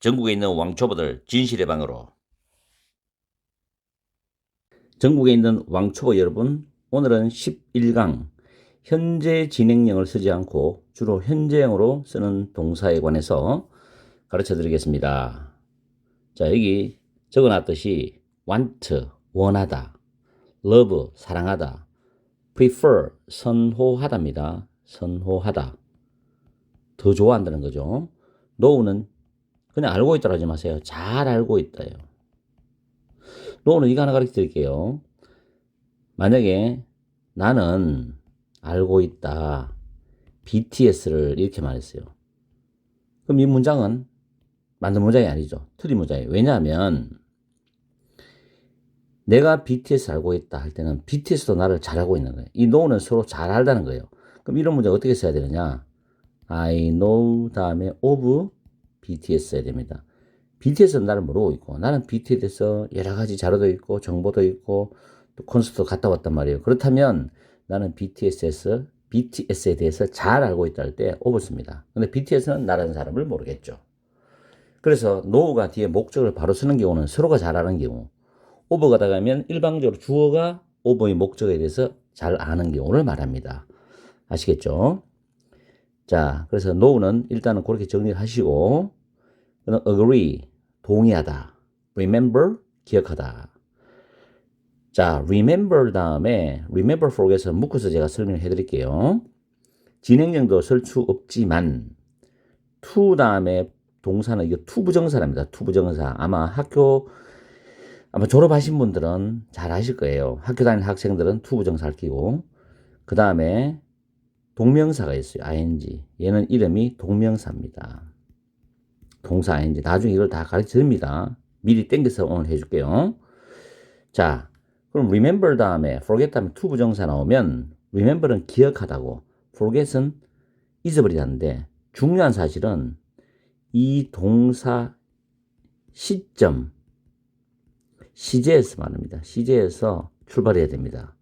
전국에 있는 왕초보들 진실의 방으로. 전국에 있는 왕초보 여러분, 오늘은 11강 현재 진행형을 쓰지 않고 주로 현재형으로 쓰는 동사에 관해서 가르쳐 드리겠습니다. 자, 여기 적어놨듯이 want, 원하다, love, 사랑하다, prefer, 선호하다입니다. 선호하다, 더 좋아한다는 거죠. know는 그냥 알고 있다고 하지 마세요. 잘 알고 있다예요. know는 이거 하나 가르쳐 드릴게요. 만약에 나는 알고 있다. BTS를 이렇게 말했어요. 그럼 이 문장은 만든 문장이 아니죠. 틀린 문장이에요. 왜냐하면 내가 BTS 알고 있다 할 때는 BTS도 나를 잘 알고 있는 거예요. 이 know는 서로 잘 알다는 거예요. 그럼 이런 문장 어떻게 써야 되느냐? I know 다음에 of BTS 써야 됩니다. BTS는 나를 모르고 있고 나는 BTS에 대해서 여러 가지 자료도 있고 정보도 있고 또 콘서트도 갔다 왔단 말이에요. 그렇다면 나는 BTS에 대해서 잘 알고 있다 할 때 of를 씁니다. 근데 BTS는 나라는 사람을 모르겠죠. 그래서 know가 뒤에 목적을 바로 쓰는 경우는 서로가 잘 아는 경우, of가 나가면 일방적으로 주어가 of의 목적에 대해서 잘 아는 경우를 말합니다. 아시겠죠? 자, 그래서 know는 일단은 그렇게 정리를 하시고, agree, 동의하다, remember, 기억하다. 자, remember 다음에 remember forget을 묶어서 제가 설명을 해드릴게요. 진행형도 쓸 수 없지만 to 다음에 동사는 이거 to 부정사랍니다. to 부정사. 아마 졸업하신 분들은 잘 아실 거예요. 학교 다니는 학생들은 to 부정사를 끼고 그 다음에 동명사가 있어요. ing. 얘는 이름이 동명사입니다. 동사 ing. 나중에 이걸 다 가르쳐 드립니다. 미리 땡겨서 오늘 해줄게요. 자, 그럼 remember 다음에 forget 다음에 to 부정사 나오면 remember는 기억하다고 forget은 잊어버리다는데 중요한 사실은 이 동사 시점 시제에서 말합니다. 시제에서 출발해야 됩니다.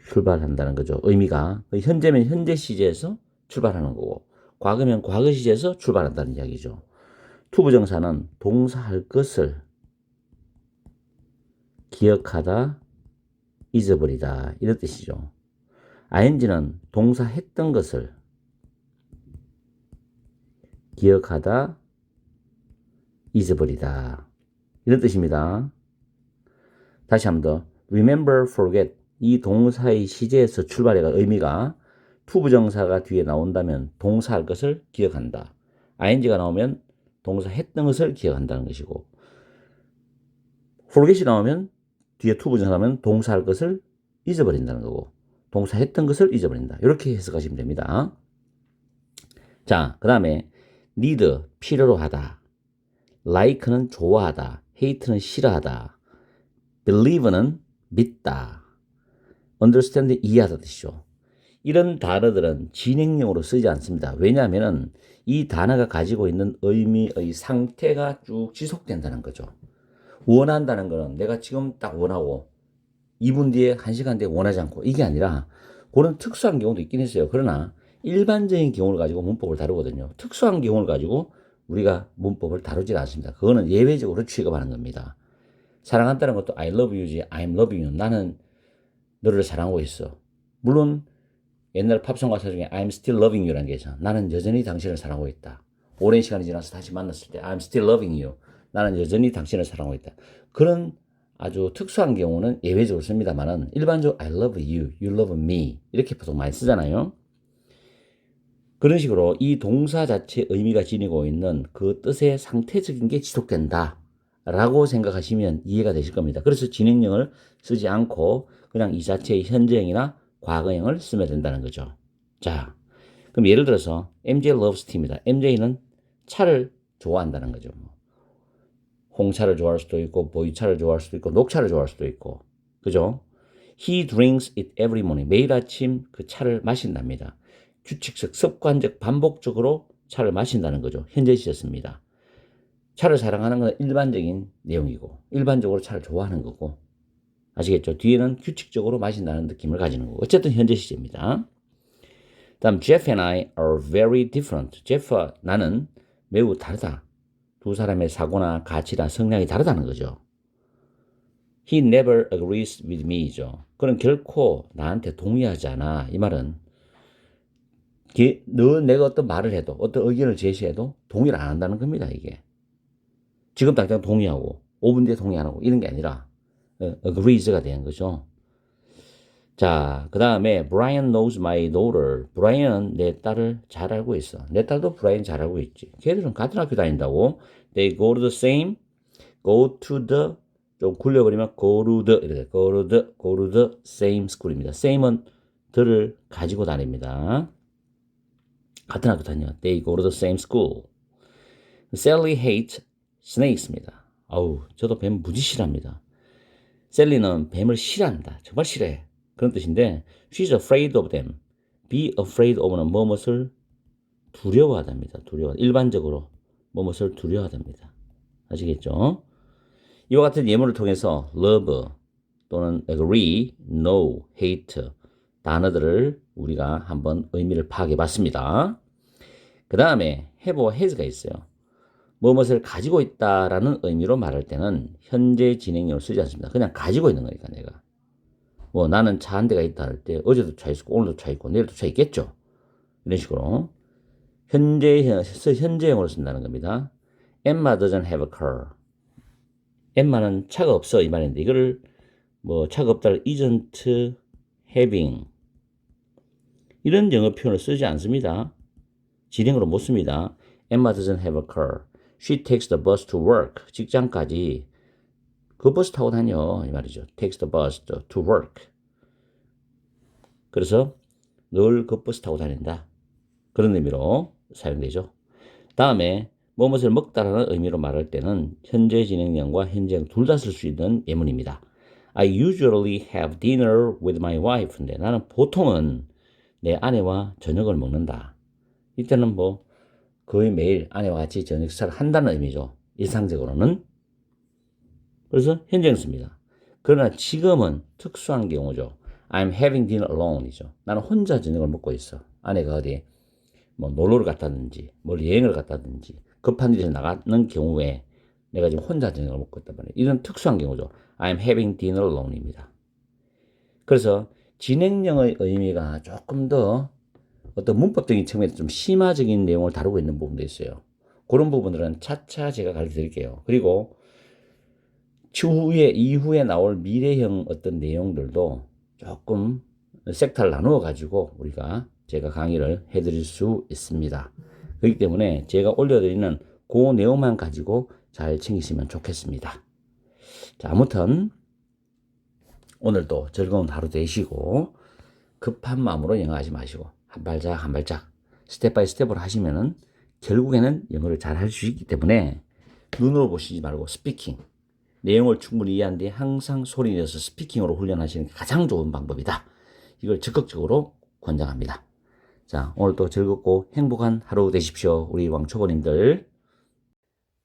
출발한다는 거죠. 의미가 현재면 현재 시제에서 출발하는 거고 과거면 과거 시제에서 출발한다는 이야기죠. to 부정사는 동사 할 것을 기억하다, 잊어버리다 이런 뜻이죠. ing는 동사 했던 것을 기억하다, 잊어버리다 이런 뜻입니다. 다시 한 번 더 remember, forget 이 동사의 시제에서 출발해가 의미가 to 부정사가 뒤에 나온다면 동사 할 것을 기억한다. ing가 나오면 동사 했던 것을 기억한다는 것이고 forget이 나오면 뒤에 to 부정사 나오면 동사 할 것을 잊어버린다는 거고 동사 했던 것을 잊어버린다. 이렇게 해석하시면 됩니다. 자, 그 다음에 need, 필요로 하다. like는 좋아하다. hate는 싫어하다. believe는 믿다. understand, 이해하다 뜻이죠. 이런 단어들은 진행형으로 쓰지 않습니다. 왜냐하면 이 단어가 가지고 있는 의미의 상태가 쭉 지속된다는 거죠. 원한다는 거는 내가 지금 딱 원하고 2분 뒤에 1시간 뒤에 원하지 않고 이게 아니라 그런 특수한 경우도 있긴 했어요. 그러나 일반적인 경우를 가지고 문법을 다루거든요. 특수한 경우를 가지고 우리가 문법을 다루지 않습니다. 그거는 예외적으로 취급하는 겁니다. 사랑한다는 것도 I love you지 I'm loving you. 나는 너를 사랑하고 있어. 물론 옛날 팝송 가사 중에 I'm still loving you라는 게 있잖아. 나는 여전히 당신을 사랑하고 있다. 오랜 시간이 지나서 다시 만났을 때 I'm still loving you. 나는 여전히 당신을 사랑하고 있다. 그런 아주 특수한 경우는 예외적으로 씁니다만은 일반적으로 I love you, you love me 이렇게 보통 많이 쓰잖아요. 그런 식으로 이 동사 자체의 의미가 지니고 있는 그 뜻의 상태적인 게 지속된다 라고 생각하시면 이해가 되실 겁니다. 그래서 진행형을 쓰지 않고 그냥 이 자체의 현재형이나 과거형을 쓰면 된다는 거죠. 자, 그럼 예를 들어서 MJ loves tea입니다. MJ는 차를 좋아한다는 거죠. 홍차를 좋아할 수도 있고 보이차를 좋아할 수도 있고 녹차를 좋아할 수도 있고 그죠? He drinks it every morning. 매일 아침 그 차를 마신답니다. 규칙적, 습관적, 반복적으로 차를 마신다는 거죠. 현재 시제습니다. 차를 사랑하는 건 일반적인 내용이고 일반적으로 차를 좋아하는 거고 아시겠죠? 뒤에는 규칙적으로 마신다는 느낌을 가지는 거고 어쨌든 현재 시제입니다. 다음 Jeff and I are very different. Jeff와 나는 매우 다르다. 두 사람의 사고나 가치나 성향이 다르다는 거죠. He never agrees with me죠. 그는 결코 나한테 동의하지 않아. 이 말은 내가 어떤 말을 해도 어떤 의견을 제시해도 동의를 안 한다는 겁니다. 이게 지금 당장 동의하고 5분 뒤에 동의 안 하고 이런 게 아니라 agrees가 되는 거죠. 자, 그 다음에 Brian knows my daughter. 브라이언은 내 딸을 잘 알고 있어. 내 딸도 브라이언 잘 알고 있지. 걔들은 같은 학교 다닌다고. They go to the same, go to the, 좀 굴려버리면 go to the, 이렇게 go to the same school입니다. same은 들을 가지고 다닙니다. 같은 학교 다녀. They go to the same school. Sally hates snakes입니다. 아우, 저도 뱀 무지 싫어합니다. 셀리는 뱀을 싫어한다. 정말 싫어해. 그런 뜻인데 she's afraid of them. be afraid of는 뭐뭇을 두려워하답니다. 일반적으로 뭐뭇을 두려워하답니다. 아시겠죠? 이와 같은 예문을 통해서 love 또는 agree, no, hate 단어들을 우리가 한번 의미를 파악해 봤습니다. 그 다음에 have와 has가 있어요. 무엇을 가지고 있다라는 의미로 말할 때는 현재 진행형을 쓰지 않습니다. 그냥 가지고 있는 거니까 내가. 뭐 나는 차 한 대가 있다 할 때 어제도 차 있고 오늘도 차 있고 내일도 차 있겠죠. 이런 식으로 현재형으로 쓴다는 겁니다. Emma doesn't have a car. 엠마는 차가 없어 이 말인데 이거를 뭐 차가 없다를 isn't having 이런 영어 표현을 쓰지 않습니다. 진행으로 못 씁니다. Emma doesn't have a car. She takes the bus to work. 직장까지 그 버스 타고 다녀 이 말이죠. Takes the bus to work. 그래서 늘 그 버스 타고 다닌다. 그런 의미로 사용되죠. 다음에 무엇을 먹다라는 의미로 말할 때는 현재 진행형과 현재형 둘 다 쓸 수 있는 예문입니다. I usually have dinner with my wife. 근데 나는 보통은 내 아내와 저녁을 먹는다. 이때는 뭐 거의 매일 아내와 같이 저녁 식사를 한다는 의미죠. 일상적으로는. 그래서 현재형 씁니다. 그러나 지금은 특수한 경우죠. I'm having dinner alone이죠. 나는 혼자 저녁을 먹고 있어. 아내가 어디 뭐 놀러를 갔다든지 뭘 여행을 갔다든지 급한 일이 나가는 경우에 내가 지금 혼자 저녁을 먹고 있단 말이에요. 이런 특수한 경우죠. I'm having dinner alone입니다. 그래서 진행형의 의미가 조금 더 어떤 문법적인 측면에서 좀 심화적인 내용을 다루고 있는 부분도 있어요. 그런 부분들은 차차 제가 가르쳐 드릴게요. 그리고 이후에 나올 미래형 어떤 내용들도 조금 섹터를 나누어 가지고 제가 강의를 해드릴 수 있습니다. 그렇기 때문에 제가 올려드리는 그 내용만 가지고 잘 챙기시면 좋겠습니다. 자, 아무튼 오늘도 즐거운 하루 되시고 급한 마음으로 영어하지 마시고 한 발짝 한 발짝 스텝 바이 스텝으로 하시면은 결국에는 영어를 잘 할 수 있기 때문에 눈으로 보시지 말고 스피킹 내용을 충분히 이해한 뒤에 항상 소리 내서 스피킹으로 훈련하시는 게 가장 좋은 방법이다. 이걸 적극적으로 권장합니다. 자, 오늘도 즐겁고 행복한 하루 되십시오. 우리 왕초보님들.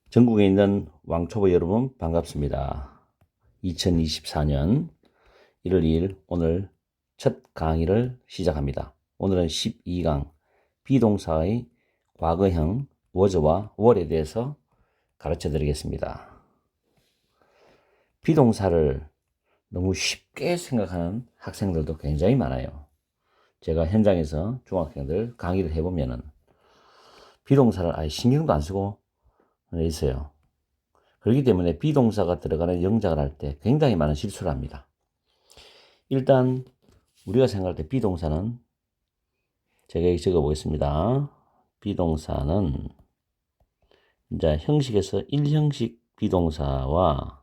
전국에 있는 왕초보 여러분 반갑습니다. 2024년 1월 2일 오늘 첫 강의를 시작합니다. 오늘은 12강 비동사의 과거형 was와 were에 대해서 가르쳐 드리겠습니다. 비동사를 너무 쉽게 생각하는 학생들도 굉장히 많아요. 제가 현장에서 중학생들 강의를 해보면은 비동사를 아예 신경도 안 쓰고 있어요. 그렇기 때문에 비동사가 들어가는 영작을 할 때 굉장히 많은 실수를 합니다. 일단 우리가 생각할 때 비동사는 제가 여기 적어 보겠습니다. 비동사는 이제 형식에서 1형식 비동사와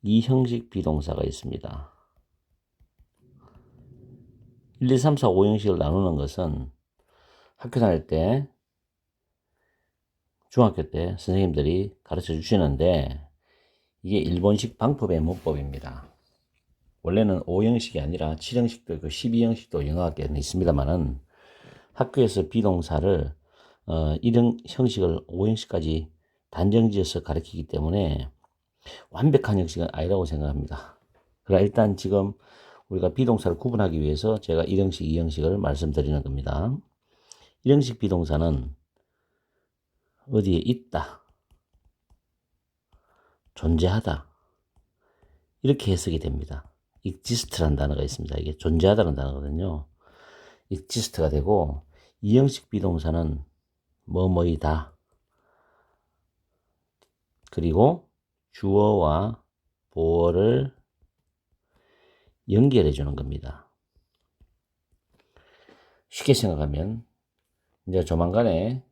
2형식 비동사가 있습니다. 1, 2, 3, 4, 5형식을 나누는 것은 학교 다닐 때 중학교 때 선생님들이 가르쳐 주시는데 이게 일본식 방법의 문법입니다. 원래는 5형식이 아니라 7형식도 있고 12형식도 영어학계는 있습니다만은 학교에서 비동사를 1형식을 5형식까지 단정지어서 가르치기 때문에 완벽한 형식은 아니라고 생각합니다. 그러나 일단 지금 우리가 비동사를 구분하기 위해서 제가 1형식, 2형식을 말씀드리는 겁니다. 1형식 비동사는 어디에 있다, 존재하다, 이렇게 해석이 됩니다. exist라는 단어가 있습니다. 이게 존재하다는 단어거든요. exist가 되고, 이형식 비동사는 뭐뭐이다, 그리고 주어와 보어를 연결해 주는 겁니다. 쉽게 생각하면 이제 조만간에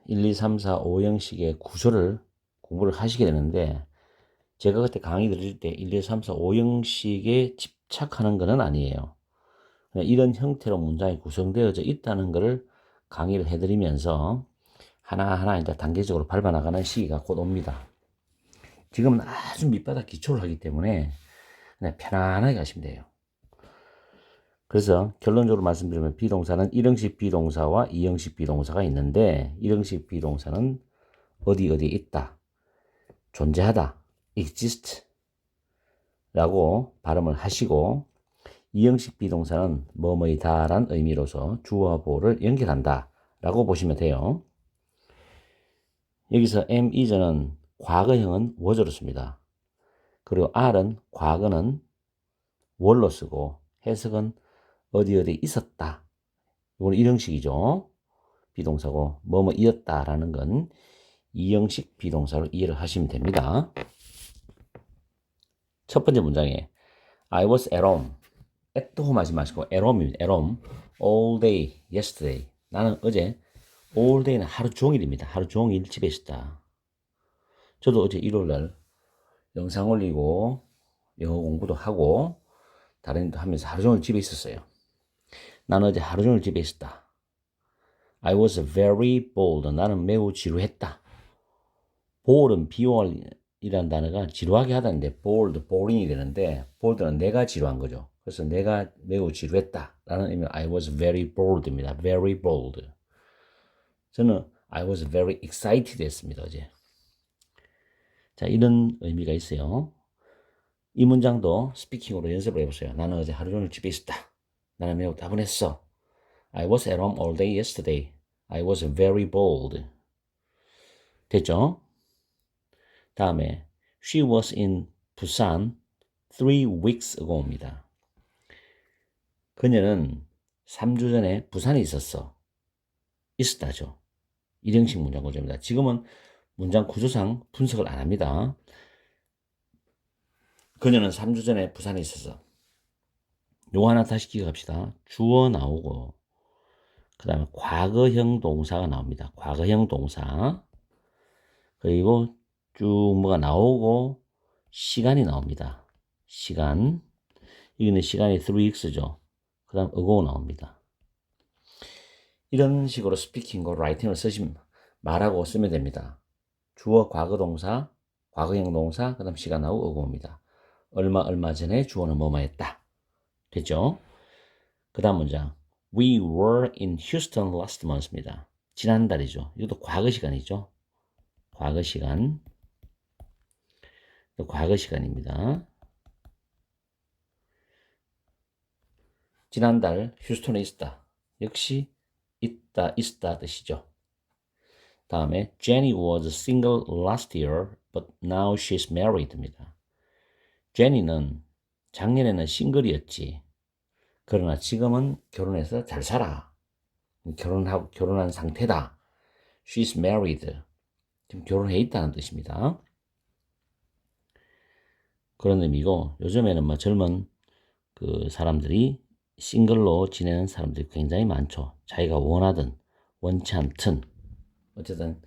1, 2, 3, 4, 5 형식의 구조를 공부를 하시게 되는데, 제가 그때 강의 드릴 때 1, 2, 3, 4, 5 형식에 집착하는 것은 아니에요. 이런 형태로 문장이 구성되어져 있다는 것을 강의를 해드리면서 하나하나 이제 단계적으로 밟아나가는 시기가 곧 옵니다. 지금은 아주 밑바닥 기초를 하기 때문에 그냥 편안하게 가시면 돼요. 그래서 결론적으로 말씀드리면 비동사는 1형식 비동사와 2형식 비동사가 있는데, 1형식 비동사는 어디에 있다, 존재하다, exist 라고 발음을 하시고, 2형식 비동사는 뭐뭐이다 라는 의미로서 주어와 보어를 연결한다 라고 보시면 돼요. 여기서 am, is는 과거형은 was로 씁니다. 그리고 are은 과거는 were로 쓰고, 해석은 어디 있었다, 이건 1형식이죠. 비동사고, 뭐뭐이었다 라는 건 2형식 비동사로 이해를 하시면 됩니다. 첫 번째 문장에 I was at home, at home 하지 마시고 at home입니다. at home all day yesterday. 나는 어제 all day는 하루 종일입니다. 하루 종일 집에 있었다. 저도 어제 일요일날 영상 올리고 영어 공부도 하고 다른 일도 하면서 하루 종일 집에 있었어요. 나는 어제 하루 종일 집에 있었다. I was very bored. 나는 매우 지루했다. bored은 비월이라는 단어가 지루하게 하다는데 bored, boring이 되는데, bored는 내가 지루한 거죠. 그래서 내가 매우 지루했다 라는 의미로 I was very bored입니다. very bored. 저는 I was very excited 했습니다, 어제. 자, 이런 의미가 있어요. 이 문장도 스피킹으로 연습을 해보세요. 나는 어제 하루 종일 집에 있었다. 나는 매우 따분했어. I was at home all day yesterday. I was very bored. 됐죠? 다음에 She was in Busan 3 weeks ago입니다. 그녀는 3주 전에 부산에 있었어. 있었다죠. 1형식 문장 구조입니다. 지금은 문장 구조상 분석을 안 합니다. 그녀는 3주 전에 부산에 있었어. 요거 하나 다시 기억합시다. 주어 나오고, 그 다음에 과거형 동사가 나옵니다. 과거형 동사. 그리고 쭉 뭐가 나오고 시간이 나옵니다. 시간. 여기는 시간이 3weeks죠. 그 다음 ago 나옵니다. 이런 식으로 스피킹과 라이팅을 쓰시면, 말하고 쓰면 됩니다. 주어 과거 동사, 과거형 동사, 그 다음 시간 나오고 ago입니다. 얼마 전에 주어는 뭐뭐 했다. 됐죠? 그 다음 문장. We were in Houston last month입니다. 지난달이죠. 이것도 과거 시간이죠. 과거 시간. 과거 시간입니다. 지난달 휴스턴에 있었다. 역시 있다 뜻이죠. 다음에 Jenny was single last year, but now she's married입니다. 제니는 작년에는 싱글이었지. 그러나 지금은 결혼해서 잘 살아. 결혼한 상태다. She's married. 지금 결혼해 있다는 뜻입니다. 그런 의미고, 요즘에는 뭐 젊은 그 사람들이 싱글로 지내는 사람들이 굉장히 많죠. 자기가 원하든 원치 않든 어쨌든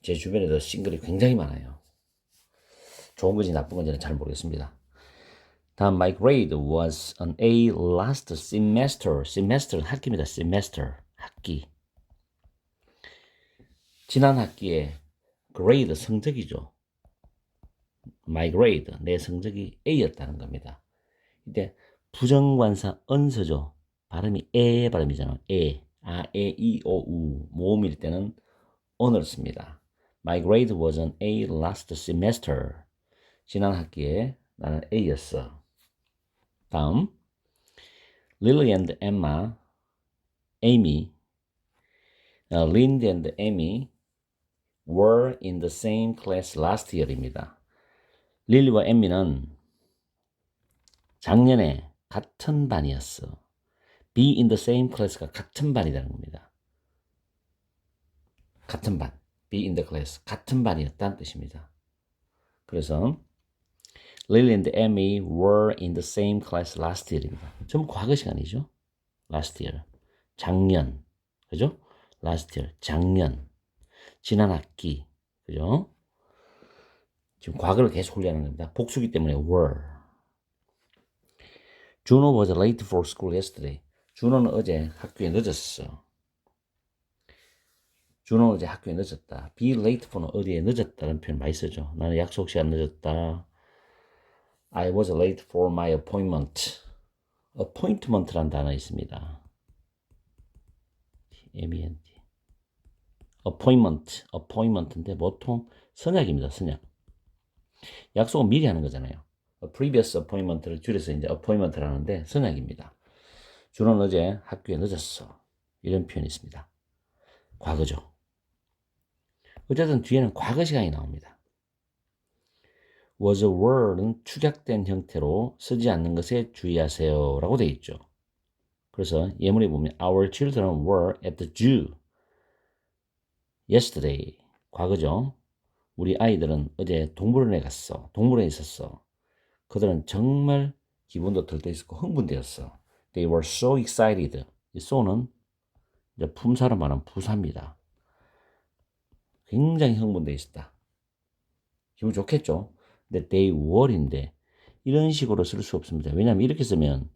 제 주변에도 싱글이 굉장히 많아요. 좋은 건지 나쁜 건지는 잘 모르겠습니다. 다음, my grade was an A last semester. semester는 학기입니다. semester, 학기. 지난 학기에 grade 성적이죠. my grade, 내 성적이 A였다는 겁니다. 이때 부정관사 언서죠. 발음이 에 발음이잖아요. 에, 아, 에, 이, 오, 우. 모음일 때는 on을 씁니다. My grade was an A last semester. 지난 학기에 나는 A였어. 다음, Lily and Emma, Amy, Lindy and Amy were in the same class last year입니다. 릴리와 엠미는 작년에 같은 반이었어. be in the same class가 같은 반이라는 겁니다. 같은 반. be in the class. 같은 반이었다는 뜻입니다. 그래서 Lily and Emmy were in the same class last year입니다. 전부 과거 시간이죠. last year. 작년. 그죠? last year. 작년. 지난 학기. 그죠? 지금 과거를 계속 훈련하는 겁니다. 복수기 때문에 were. Juno was late for school yesterday. 준호는 어제 학교에 늦었어. 준호는 어제 학교에 늦었다. be late for는 어디에 늦었다는 표현 많이 쓰죠. 나는 약속 시간 늦었다. I was late for my appointment. appointment라는 단어 있습니다. MENT. appointment인데 보통 선약입니다. 선약. 약속은 미리 하는 거잖아요. previous appointment를 줄여서 이제 appointment를 하는데 선약입니다. 준호는 어제 학교에 늦었어. 이런 표현이 있습니다. 과거죠. 어쨌든 뒤에는 과거 시간이 나옵니다. was were는 축약된 형태로 쓰지 않는 것에 주의하세요 라고 되어 있죠. 그래서 예문에 보면 Our children were at the zoo yesterday. 과거죠. 우리 아이들은 어제 동물원에 갔어. 동물원에 있었어. 그들은 정말 기분도 들떠있었고 흥분되었어. They were so excited. 이 so는 이제 품사로 말하는 부사입니다. 굉장히 흥분되어 있었다. 기분 좋겠죠. 근데 they were인데 이런 식으로 쓸 수 없습니다. 왜냐하면 이렇게 쓰면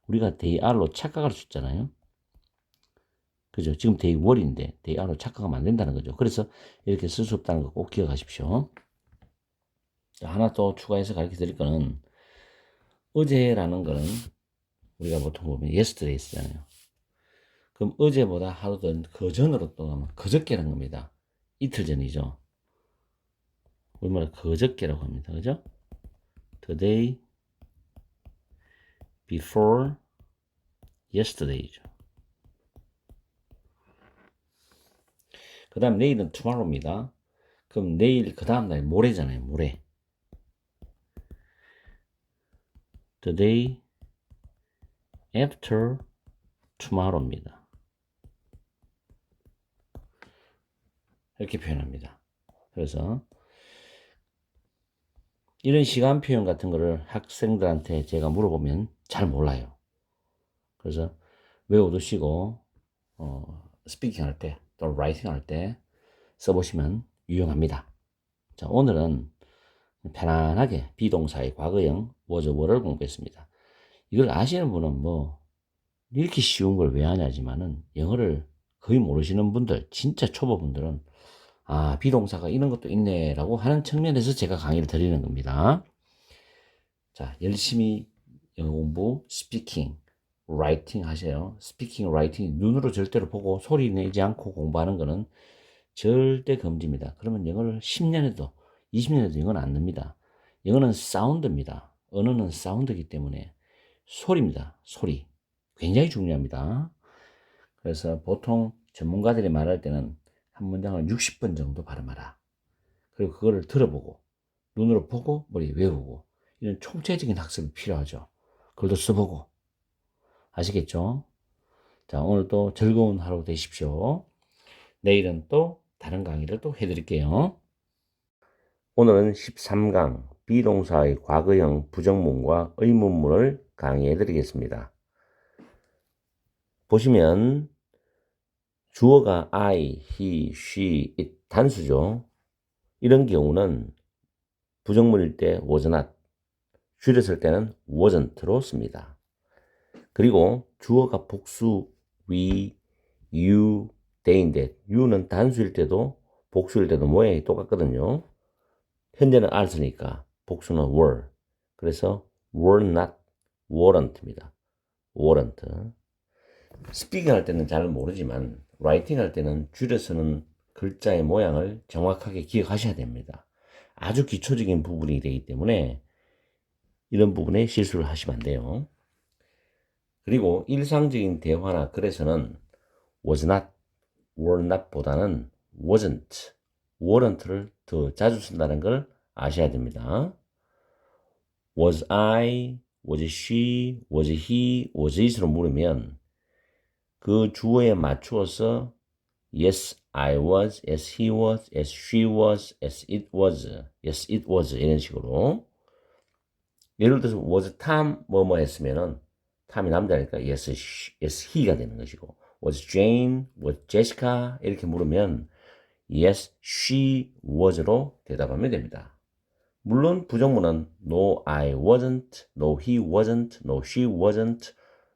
우리가 they are로 착각할 수 있잖아요. 그죠? 지금 they were인데 they are로 착각하면 안 된다는 거죠. 그래서 이렇게 쓸 수 없다는 거 꼭 기억하십시오. 하나 또 추가해서 가르쳐 드릴 거는 어제라는 거는 우리가 보통 보면 yesterday 쓰잖아요. 그럼 어제보다 하루 더 전으로 또 가면 그저께라는 겁니다. 이틀 전이죠. 우리말로 그저께라고 합니다. 그죠? The day before yesterday죠. 그 다음 내일은 tomorrow입니다. 그럼 내일 그 다음 날 모레잖아요. 모레. The day after tomorrow입니다. 이렇게 표현합니다. 그래서 이런 시간 표현 같은 거를 학생들한테 제가 물어보면 잘 몰라요. 그래서 외워두시고 스피킹 할 때 또 라이팅 할 때 써보시면 유용합니다. 자, 오늘은 편안하게 비동사의 과거형 was were를 공부했습니다. 이걸 아시는 분은 뭐 이렇게 쉬운 걸 왜 하냐지만은 영어를 거의 모르시는 분들, 진짜 초보분들은 아, 비동사가 이런 것도 있네 라고 하는 측면에서 제가 강의를 드리는 겁니다. 자, 열심히 영어 공부, 스피킹, 라이팅 하세요. 스피킹, 라이팅 눈으로 절대로 보고 소리 내지 않고 공부하는 거는 절대 금지입니다. 그러면 영어를 10년에도 20년에도 영어는 안 납니다. 영어는 사운드입니다. 언어는 사운드이기 때문에 소리입니다. 소리. 굉장히 중요합니다. 그래서 보통 전문가들이 말할 때는 한 문장을 60번 정도 발음하라. 그리고 그거를 들어보고 눈으로 보고 머리에 외우고 이런 총체적인 학습이 필요하죠. 그걸도 써보고 아시겠죠? 자, 오늘도 즐거운 하루 되십시오. 내일은 또 다른 강의를 또 해드릴게요. 오늘은 13강 비동사의 과거형 부정문과 의문문을 강의해 드리겠습니다. 보시면 주어가 I, he, she, it 단수죠. 이런 경우는 부정문일 때 was not, 줄였을 때는 wasn't로 씁니다. 그리고 주어가 복수 we, you, they인데 you는 단수일 때도 복수일 때도 모양이 똑같거든요. 현재는 are 쓰니까 복수는 were. 그래서 were not, weren't입니다. weren't. 스피킹 할 때는 잘 모르지만 라이팅 할 때는 줄여서는 글자의 모양을 정확하게 기억하셔야 됩니다. 아주 기초적인 부분이 되기 때문에 이런 부분에 실수를 하시면 안 돼요. 그리고 일상적인 대화나 글에서는 was not, were not 보다는 wasn't, weren't를 더 자주 쓴다는 걸 아셔야 됩니다. was I, was she, was he, was it으로 물으면 그 주어에 맞추어서 yes, I was, yes, he was, yes, she was, yes, it was, yes, it was 이런 식으로 예를 들어서 was Tom 뭐뭐 했으면은 탐이 남자니까 yes, yes, he가 되는 것이고 was Jane, was Jessica 이렇게 물으면 yes, she was로 대답하면 됩니다. 물론 부정문은 no, I wasn't, no, he wasn't, no, she wasn't,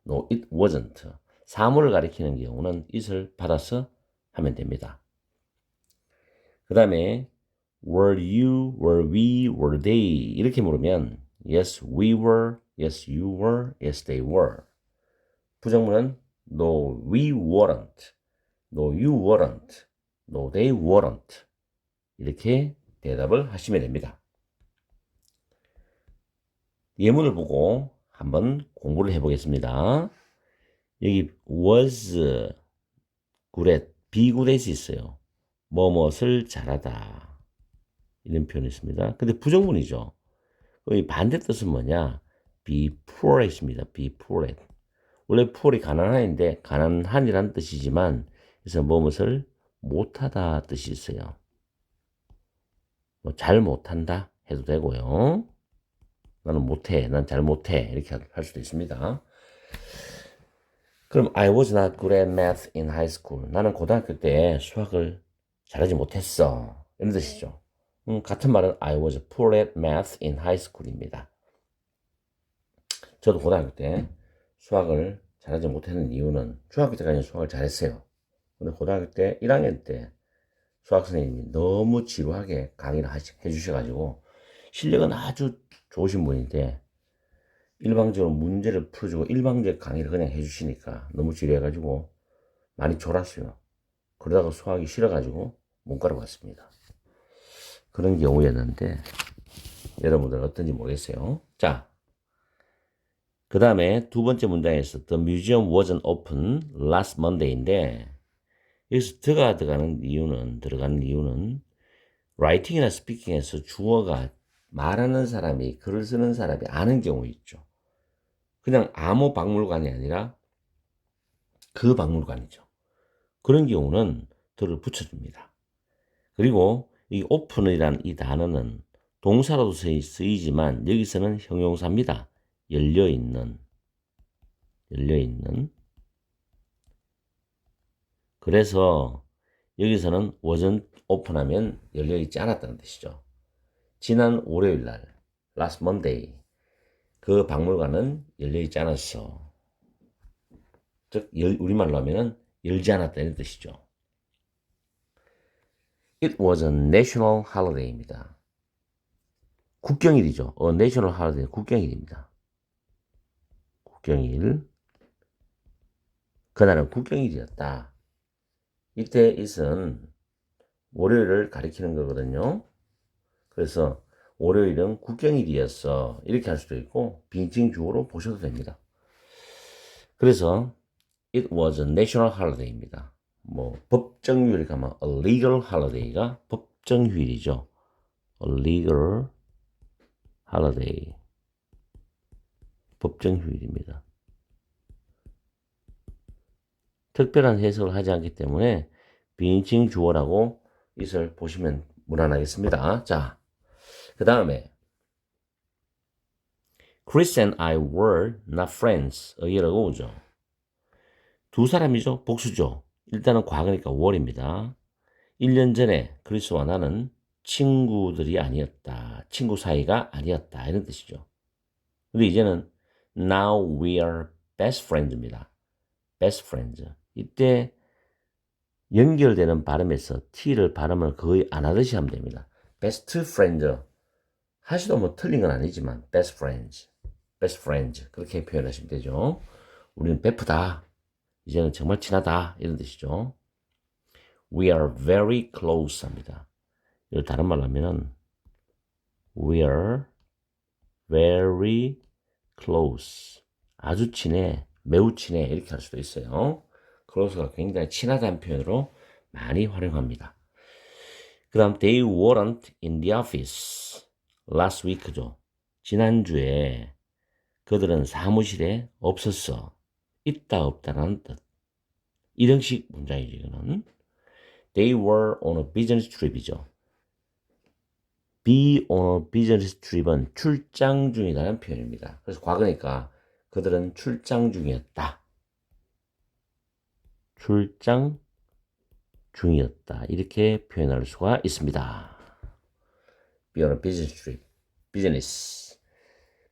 no, it wasn't 사물을 가리키는 경우는 it을 받아서 하면 됩니다. 그 다음에 were you, were we, were they 이렇게 물으면 yes, we were, yes, you were, yes, they were 부정문은 no, we weren't, no, you weren't, no, they weren't 이렇게 대답을 하시면 됩니다. 예문을 보고 한번 공부를 해보겠습니다. 여기 was good at, be good at이 있어요. 뭐뭇을 잘하다 이런 표현이 있습니다. 근데 부정문이죠. 이 반대 뜻은 뭐냐? be poor at입니다. be poor at. 원래 poor이 가난한인데 가난한이라는 뜻이지만 그래서 뭐뭇을 못하다 뜻이 있어요. 뭐 잘 못한다 해도 되고요. 나는 못해, 난 잘 못해 이렇게 할 수도 있습니다. 그럼 I was not good at math in high school. 나는 고등학교 때 수학을 잘하지 못했어 이런 뜻이죠. 같은 말은 I was poor at math in high school입니다. 저도 고등학교 때 수학을 잘하지 못했는 이유는 중학교 때까지 수학을 잘했어요. 근데 고등학교 때 1학년 때 수학 선생님이 너무 지루하게 강의를 해주셔가지고 실력은 아주 좋으신 분인데 일방적으로 문제를 풀어주고 일방적 강의를 그냥 해주시니까 너무 지루해가지고 많이 졸았어요. 그러다가 수학이 싫어가지고 문과로 갔습니다. 그런 경우였는데 여러분들 어떤지 모르겠어요. 자, 그 다음에 두 번째 문장에서 The museum wasn't open last Monday인데 여기서 들어가는 이유는 writing이나 speaking에서 주어가 말하는 사람이 글을 쓰는 사람이 아는 경우 있죠. 그냥 아무 박물관이 아니라 그 박물관이죠. 그런 경우는 들을 붙여줍니다. 그리고 이 open이란 이 단어는 동사로도 쓰이지만 여기서는 형용사입니다. 열려있는. 그래서 여기서는 wasn't open 하면 열려있지 않았다는 뜻이죠. 지난 월요일 날, last Monday, 그 박물관은 열려있지 않았어. 즉, 우리말로 하면은 열지 않았다 이런 뜻이죠. It was a national holiday입니다. 국경일이죠. national holiday, 국경일입니다. 국경일. 그날은 국경일이었다. 이때 it은 월요일을 가리키는 거거든요. 그래서 월요일은 국경일이었어. 이렇게 할 수도 있고 빈칭 주어로 보셔도 됩니다. 그래서 it was a national holiday입니다. 뭐 법정 휴일 가면 a legal holiday가 법정 휴일이죠. a legal holiday. 법정 휴일입니다. 특별한 해석을 하지 않기 때문에 빈칭 주어라고 it을 보시면 무난하겠습니다. 자, 그 다음에 Chris and I were not friends. 여기라고 오죠. 두 사람이죠. 복수죠. 일단은 과거니까 were입니다. 1년 전에 크리스와 나는 친구들이 아니었다. 친구 사이가 아니었다. 이런 뜻이죠. 근데 이제는 now we are best friends입니다. best friends. 이때 연결되는 발음에서 t를 발음을 거의 안 하듯이 하면 됩니다. best friends. 하시도 뭐 틀린 건 아니지만 best friends. best friends. 그렇게 표현하시면 되죠. 우리는 베프다. 이제는 정말 친하다. 이런 뜻이죠. We are very close 합니다. 이걸 다른 말로 하면은 We are very close. 아주 친해, 매우 친해 이렇게 할 수도 있어요. close가 굉장히 친하다는 표현으로 많이 활용합니다. 그 다음 they weren't in the office last week죠. 지난주에 그들은 사무실에 없었어. 있다 없다라는 뜻. 이형식 문장이죠. 이거는. They were on a business trip이죠. be on a business trip은 출장 중이라는 표현입니다. 그래서 과거니까 그들은 출장 중이었다. 출장 중이었다. 이렇게 표현할 수가 있습니다. be on a business trip. business.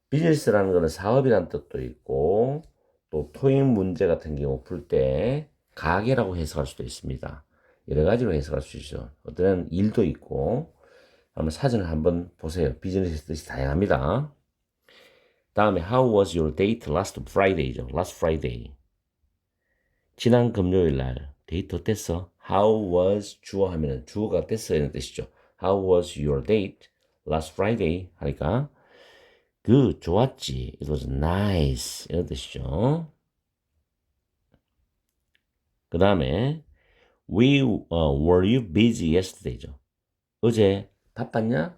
비즈니스라는 것은 사업이라는 뜻도 있고 또 토익 문제 같은 경우 풀 때 가게라고 해석할 수도 있습니다. 여러 가지로 해석할 수 있죠. 어떤 일도 있고 한번 사전을 한번 보세요. 비즈니스 뜻이 다양합니다. 다음에 How was your date last Friday죠. Last Friday. 지난 금요일 날 데이트 어땠어? How was 주어 하면은 주어가 어땠어? 이런 뜻이죠. How was your date last Friday? 하니까 good, 좋았지. It was nice. 이런 뜻이죠. 그 다음에 were you busy yesterday죠. 어제 바빴냐?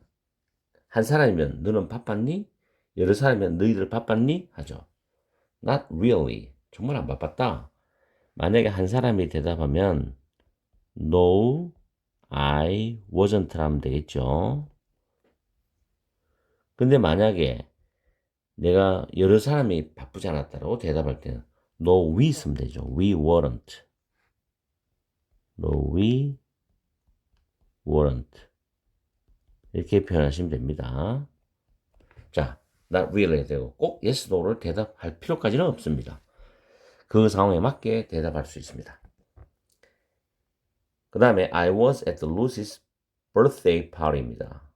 한 사람이면 너는 바빴니? 여러 사람이면 너희들 바빴니? 하죠. Not really. 정말 안 바빴다. 만약에 한 사람이 대답하면 No, I wasn't 하면 되겠죠. 근데 만약에 내가 여러 사람이 바쁘지 않았다라고 대답할 때는 No, we 쓰면 되죠. We weren't. No, we weren't. 이렇게 표현하시면 됩니다. 자, not really 되고 꼭 yes, no를 대답할 필요까지는 없습니다. 그 상황에 맞게 대답할 수 있습니다. 그 다음에 I was at Lucy's birthday party입니다.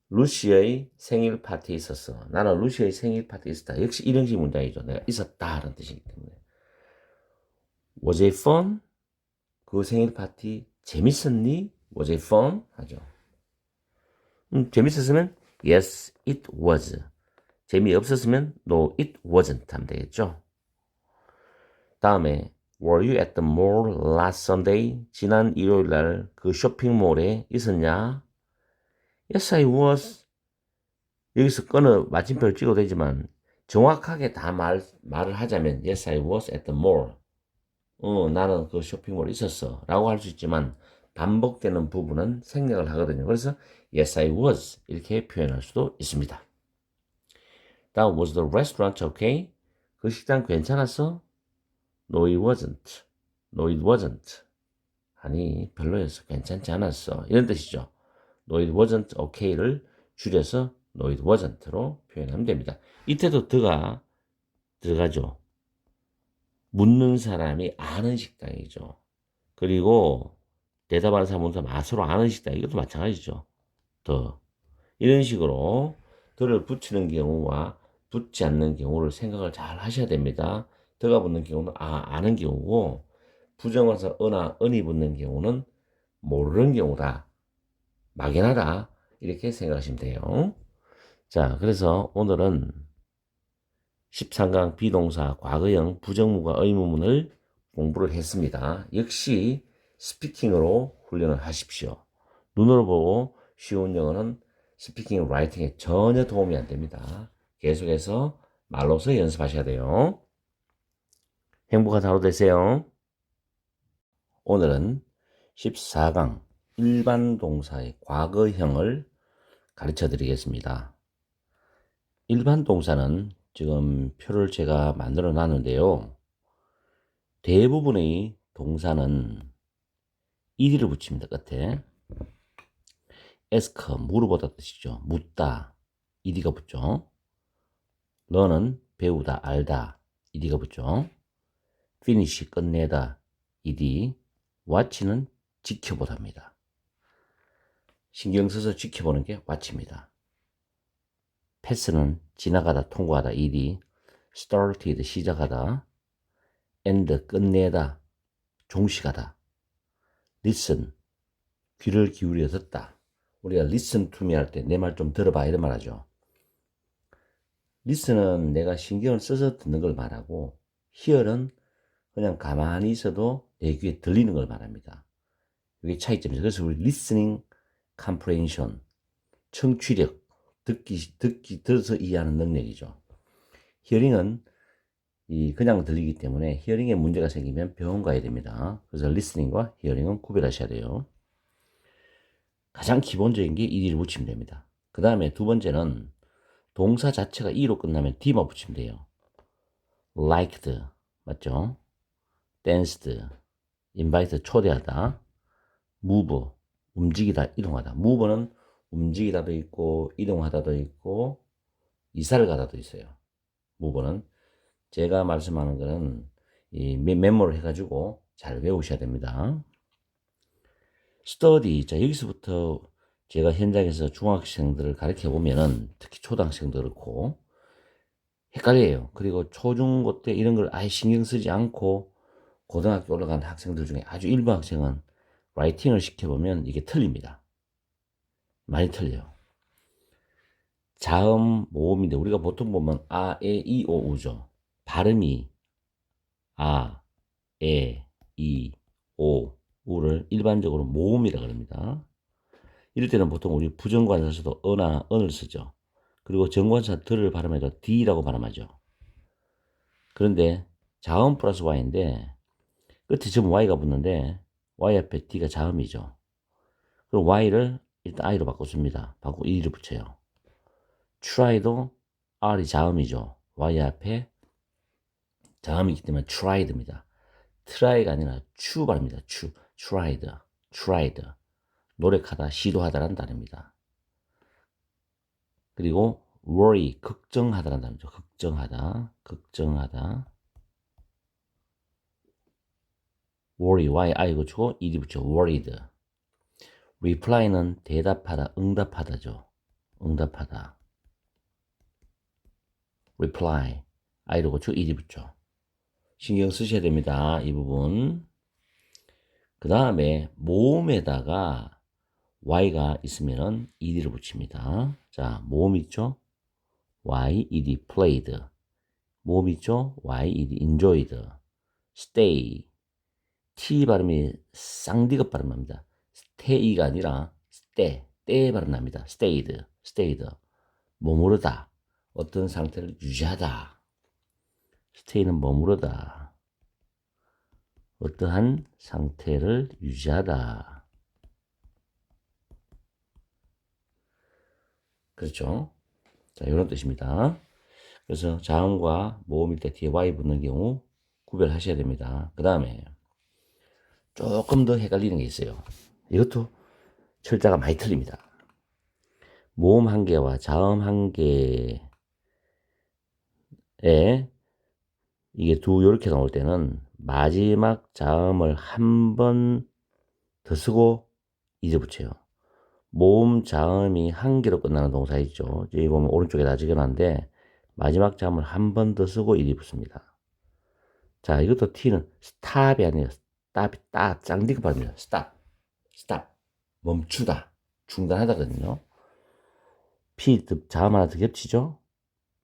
루시의 생일 파티에 있었어. 나는 루시의 생일 파티에 있었다. 역시 일형식 문장이죠. 내가 있었다라는 뜻이기 때문에. Was it fun? 그 생일 파티 재밌었니? Was it fun? 하죠. 재밌었으면 yes, it was. 재미없었으면 no, it wasn't 하면 되겠죠. 다음에 Were you at the mall last Sunday? 지난 일요일 날 그 쇼핑몰에 있었냐? Yes, I was. 여기서 끊어 마침표를 찍어도 되지만 정확하게 다 말을 하자면 Yes, I was at the mall. 나는 그 쇼핑몰에 있었어. 라고 할 수 있지만 반복되는 부분은 생략을 하거든요. 그래서 Yes, I was. 이렇게 표현할 수도 있습니다. 다음, was the restaurant okay? 그 식당 괜찮았어? No, it wasn't. No, it wasn't. 아니, 별로였어. 괜찮지 않았어. 이런 뜻이죠. No, it wasn't okay를 줄여서 No, it wasn't로 표현하면 됩니다. 이때도 더가 들어가죠. 묻는 사람이 아는 식당이죠. 그리고 대답하는 사람 묻는 사람 서로 아는 식당. 이것도 마찬가지죠. 더. 이런 식으로 더를 붙이는 경우와 붙지 않는 경우를 생각을 잘 하셔야 됩니다. 더가 붙는 경우는 아는 경우고 부정어사 어나 은이 붙는 경우는 모르는 경우다. 막연하다. 이렇게 생각하시면 돼요. 자, 그래서 오늘은 13강 비동사 과거형 부정문과 의문문을 공부를 했습니다. 역시 스피킹으로 훈련을 하십시오. 눈으로 보고 쉬운 영어는 스피킹, 라이팅에 전혀 도움이 안 됩니다. 계속해서 말로서 연습하셔야 돼요. 행복한 하루 되세요. 오늘은 14강 일반 동사의 과거형을 가르쳐 드리겠습니다. 일반 동사는 지금 표를 제가 만들어 놨는데요. 대부분의 동사는 ed를 붙입니다. 끝에. ask, 물어보다 뜻이죠. 묻다, ed가 붙죠. learn은 배우다, 알다, ed가 붙죠. finish, 끝내다, ed. watch는 지켜보다입니다. 신경 써서 지켜보는 게 watch입니다. pass는 지나가다, 통과하다, ed. started, 시작하다. end, 끝내다, 종식하다. listen, 귀를 기울여 듣다. 우리가 listen to me 할 때 내 말 좀 들어봐 이런 말 하죠. listen은 내가 신경을 써서 듣는 걸 말하고 hear는 그냥 가만히 있어도 내 귀에 들리는 걸 말합니다. 이게 차이점이죠. 그래서 우리 listening comprehension, 청취력, 들어서 이해하는 능력이죠. 히어링은 그냥 들리기 때문에 히어링에 문제가 생기면 병원 가야 됩니다. 그래서 listening과 히어링은 구별하셔야 돼요. 가장 기본적인 게 ed를 붙이면 됩니다. 그 다음에 두 번째는 동사 자체가 e로 끝나면 d만 붙이면 돼요. liked, 맞죠? danced, invite, 초대하다. move, 움직이다, 이동하다. move는 움직이다도 있고 이동하다도 있고 이사를 가다도 있어요. move는 제가 말씀하는 거는 메모를 해가지고 잘 외우셔야 됩니다. study, 자 여기서부터 제가 현장에서 중학생들을 가르쳐 보면은 특히 초등학생도 그렇고 헷갈려요. 그리고 초중고 때 이런 걸 아예 신경 쓰지 않고 고등학교 올라간 학생들 중에 아주 일부 학생은 라이팅을 시켜보면 이게 틀립니다. 많이 틀려요. 자음 모음인데 우리가 보통 보면 아, 에, 이, 오, 우죠. 발음이 아, 에, 이, 오, 우를 일반적으로 모음이라 그럽니다. 이럴 때는 보통 우리 부정관사에서도 어나 언을 쓰죠. 그리고 정관사 들을 발음해도 D라고 발음하죠. 그런데 자음 플러스 Y인데 끝에 전부 Y가 붙는데 Y 앞에 D가 자음이죠. 그럼 Y를 일단 I로 바꿔줍니다. 바꾸고 E를 붙여요. try도 R이 자음이죠. Y 앞에 자음이기 때문에 tried입니다. try가 아니라 추 발음입니다. 추, tried. 노력하다, 시도하다라는 단어입니다. 그리고 worry, 걱정하다라는 단어죠. 걱정하다. worry, y 붙이고 ed 붙여 worried. reply는 대답하다, 응답하다죠. 응답하다. reply, i로 붙이고 ed 붙여. 신경 쓰셔야 됩니다. 이 부분. 그 다음에 모음에다가 y가 있으면은 ed를 붙입니다. 자, 모음 있죠? y, ed, played. 모음 있죠? y, ed, enjoyed. stay. t 발음이 쌍디귿 발음납니다. stay가 아니라 때 발음 납니다. stayed. 머무르다. 어떤 상태를 유지하다. stay는 머무르다. 어떠한 상태를 유지하다. 그렇죠? 자, 이런 뜻입니다. 그래서 자음과 모음일 때 뒤에 y 붙는 경우 구별하셔야 됩니다. 그 다음에 조금 더 헷갈리는 게 있어요. 이것도 철자가 많이 틀립니다. 모음 한 개와 자음 한 개에 이게 요렇게 나올 때는 마지막 자음을 한 번 더 쓰고 이제 붙여요. 모음 자음이 한 개로 끝나는 동사 있죠. 여기 보면 오른쪽에 다 적어놨는데 마지막 자음을 한 번 더 쓰고 일이 붙습니다. 자, 이것도 T는 스탑이 아니에요. 스탑이 짱디가 발음이에요. 스탑. 멈추다. 중단하다거든요. P 자음 하나 더 겹치죠.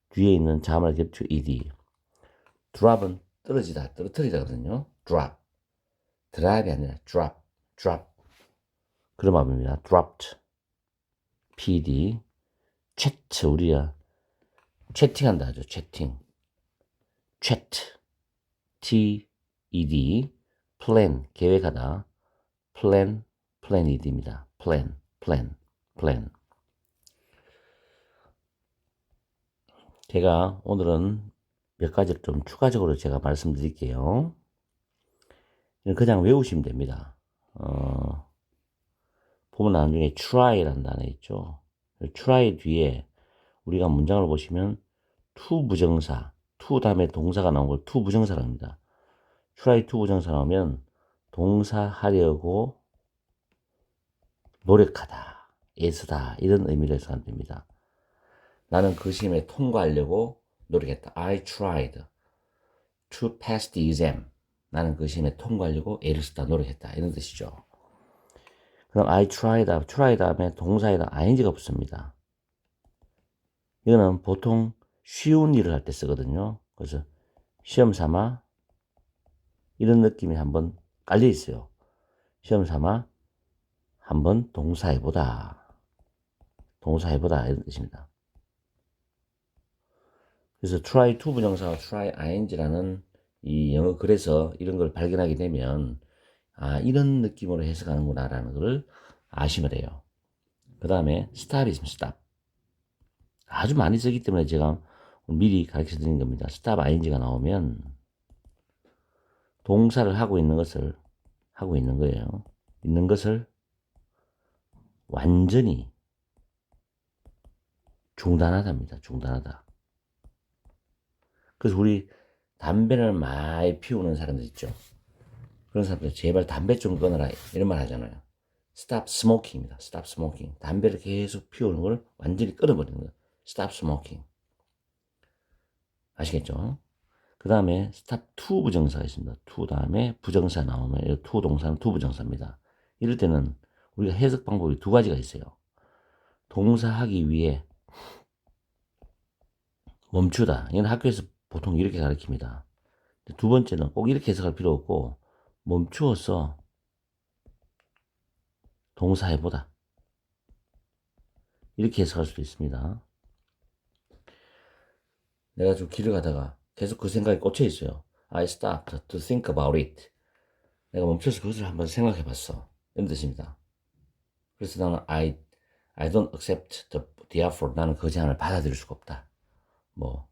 뒤에 있는 자음 하나 겹치고 ed. drop은 떨어지다, 떨어뜨리다거든요. 드랍이 아니라 drop. 그런 말입니다. dropped. pd. chat, 우리가 채팅한다 하죠. 채팅. chat. ted. plan, 계획하다. planed입니다. plan. 제가 오늘은 몇 가지를 좀 추가적으로 제가 말씀드릴게요. 그냥 외우시면 됩니다. 보면 나중에 try라는 단어 있죠. try 뒤에 우리가 문장을 보시면 to 부정사, to 다음에 동사가 나온 걸 to 부정사라고 합니다. try to 부정사 나오면 동사 하려고 노력하다, 애쓰다 이런 의미로 해서 안 됩니다. 나는 그 시험에 통과하려고 노력했다. I tried to pass the exam. 나는 그 시험에 통과하려고 애를 쓰다 노력했다. 이런 뜻이죠. 그럼 I try 다음에 동사에다 ing가 붙습니다. 이거는 보통 쉬운 일을 할 때 쓰거든요. 그래서 시험 삼아 이런 느낌이 한번 깔려 있어요. 시험 삼아 한번 동사해보다. 동사해보다 이런 뜻입니다. 그래서 try to 부정사와 try ing라는 이 영어 글에서 이런 걸 발견하게 되면 이런 느낌으로 해석하는구나 라는 걸 아시면 돼요. 그 다음에 stop 있으면 stop. 아주 많이 쓰기 때문에 제가 미리 가르쳐 드린 겁니다. stop ing가 나오면 동사를 하고 있는 거예요. 있는 것을 완전히 중단하답니다. 중단하다. 그래서 우리 담배를 많이 피우는 사람들 있죠. 그런 사람들 제발 담배 좀 끊어라 이런 말 하잖아요. stop smoking입니다. stop smoking. 담배를 계속 피우는 걸 완전히 끊어버리는 거예요. stop smoking. 아시겠죠? 그 다음에 stop to 부정사가 있습니다. to 다음에 부정사 나오면 이 to 동사는 to 부정사입니다. 이럴 때는 우리가 해석 방법이 두 가지가 있어요. 동사 하기 위해 멈추다. 이건 학교에서 보통 이렇게 가르칩니다. 두 번째는 꼭 이렇게 해석할 필요 없고 멈추어서 동사해보다. 이렇게 해석할 수도 있습니다. 내가 좀 길을 가다가 계속 그 생각에 꽂혀 있어요. I stopped to think about it. 내가 멈춰서 그것을 한번 생각해 봤어. 이런 뜻입니다. 그래서 나는 I don't accept the offer. 나는 그 제안을 받아들일 수가 없다. 뭐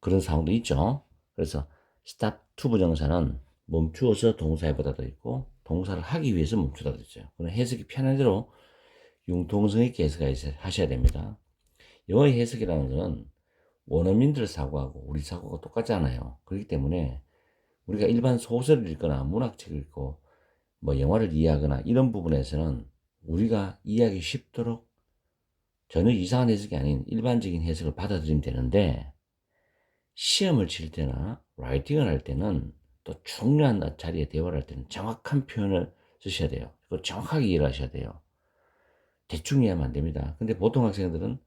그런 상황도 있죠. 그래서 stop to 부정사는 멈추어서 동사해보다도 있고 동사를 하기 위해서 멈추다도 있어요. 그런 해석이 편한 대로 융통성 있게 해석하셔야 됩니다. 영어의 해석이라는 것은 원어민들 사고하고 우리 사고가 똑같지 않아요. 그렇기 때문에 우리가 일반 소설을 읽거나 문학책을 읽고 뭐 영화를 이해하거나 이런 부분에서는 우리가 이해하기 쉽도록 전혀 이상한 해석이 아닌 일반적인 해석을 받아들이면 되는데 시험을 칠 때나 라이팅을 할 때는 또 중요한 자리에 대화를 할 때는 정확한 표현을 쓰셔야 돼요. 그걸 정확하게 이해를 하셔야 돼요. 대충 이해하면 안 됩니다. 근데 보통 학생들은